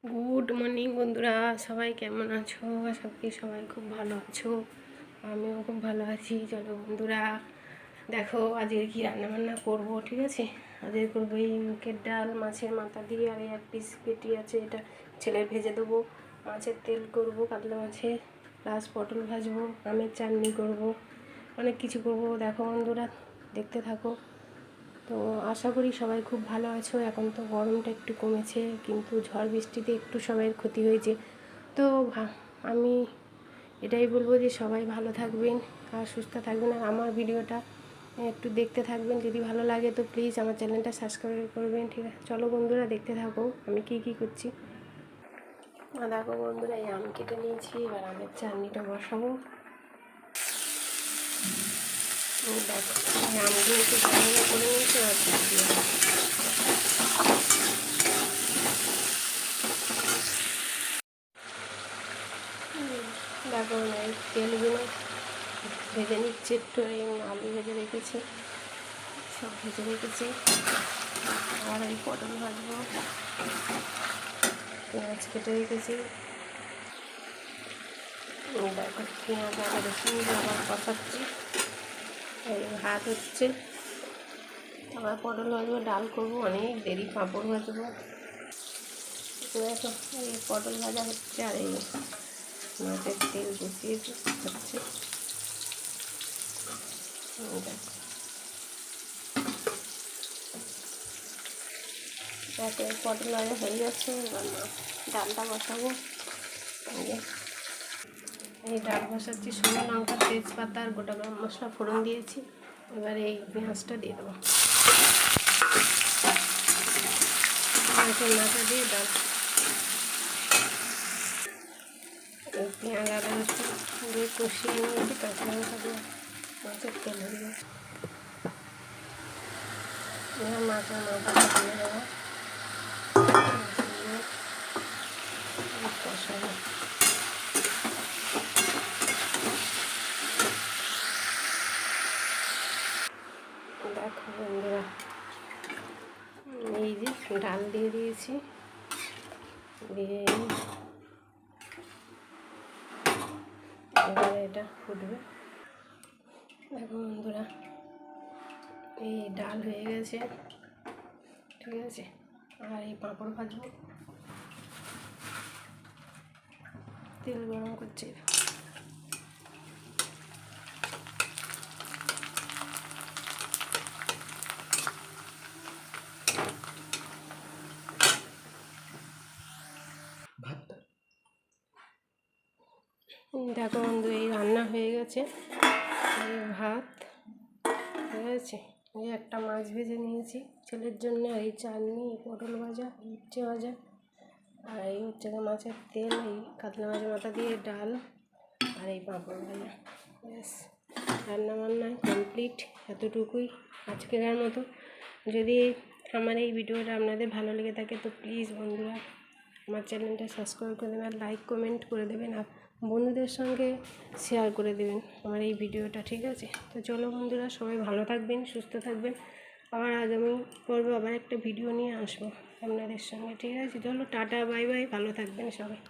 Good morning বন্ধুরা, সবাই কেমন আছো? আশা করি সবাই খুব ভালো আছো। আমিও খুব ভালো আছি। চলো বন্ধুরা, দেখো আজকে কি রান্নাবান্না করবো। ঠিক আছে, আজকে করবো এই মুখের ডাল মাছের মাথা দিয়ে, আর এক পিস পেটি আছে, এটা ছেলের ভেজে দেবো। মাছের তেল করব, কাতলা মাছের, প্লাস পটল ভাজবো, আমের চাটনি করব, অনেক কিছু করব। দেখো বন্ধুরা, দেখতে থাকো। তো আশা করি সবাই খুব ভালো আছো। এখন তো গরমটা একটু কমেছে, কিন্তু ঝড় বৃষ্টিতে একটু সবাইয়ের ক্ষতি হয়েছে। তো আমি এটাই বলবো যে সবাই ভালো থাকবেন আর সুস্থ থাকবেন, আর আমার ভিডিওটা একটু দেখতে থাকবেন। যদি ভালো লাগে তো প্লিজ আমার চ্যানেলটা সাবস্ক্রাইব করবেন। ঠিক আছে, চলো বন্ধুরা দেখতে থাকো আমি কি করছি। দেখো বন্ধুরা, এই আম কেটে নিয়েছি, এবার আমের চাটনিটা বসাবো। দেখো আমগুলো একটু ভালো করে নিয়েছি, আর দেখো এই তেলগুলো ভেজে নিচ্ছে একটু। এই আলু ভেজে রেখেছি, সব ভেজে রেখেছি। আর এই পটল ভাজবো, পেঁয়াজ কেটে রেখেছি। দেখো পেঁয়াজ আদা রসুন আবার কষাচ্ছি। এই ভাত হচ্ছে, আবার পটল ভাজবো, ডাল করবো, অনেক দেরি, পাঁপড় ভাজবো। দেখো এই পটল ভাজা হচ্ছে, আর এই মাছের তেল বসিয়েছি হচ্ছে। দেখো পটল ভাজা হয়ে যাচ্ছে, এবার ডালটা বসাবো। এই ডাল বসাচ্ছি, শুকনো লঙ্কা, তেজপাতা আর গোটা গরম মশলা ফোড়ন দিয়েছি। এবার এই পেঁয়াজটা দিয়ে দেবো, মাছের মাথা দিয়ে ডাল। এই পেঁয়াজ আদা রসুন দিয়ে কষিয়ে নিয়েছি, কাঁচা লঙ্কা দিয়ে মাছের তেল দিয়ে মাছের মাথাটা দিয়ে দেবো, কষাবো। দেখো বন্ধুরা, এই যে ডাল দিয়ে দিয়েছি, দিয়ে এবারে এটা ফুটবে। দেখো বন্ধুরা, এই ডাল হয়ে গেছে, ঠিক আছে। আর এই পাঁপড় ভাজবো, তেল গরম করছে। দেখো বন্ধু, এই রান্না হয়ে গেছে, এই ভাত হয়ে গেছে। এই একটা মাছ ভেজে নিয়েছি ছেলের জন্য, এই চাটনি, পটল ভাজা, উচ্ছে ভাজা, আর এই হচ্ছে মাছের তেল, এই কাতলা মাছের মাথা দিয়ে ডাল, আর এই পাঁপড় ভাজা। ব্যাস, রান্নাবান্নায় কমপ্লিট। এতটুকুই আজকের মতো। যদি আমার এই ভিডিওটা আপনাদের ভালো লেগে থাকে তো প্লিজ বন্ধুরা আমার চ্যানেলটা সাবস্ক্রাইব করে দেবেন, লাইক কমেন্ট করে দেবেন, আর বন্ধুদের সঙ্গে শেয়ার করে দেবেন আমার এই ভিডিওটা। ঠিক আছে, তো চলো বন্ধুরা, সবাই ভালো থাকবেন, সুস্থ থাকবেন। আবার আগামী পর্বে আবার একটা ভিডিও নিয়ে আসবো আপনাদের সঙ্গে। ঠিক আছে, চলো টাটা, বাই বাই, ভালো থাকবেন সবাই।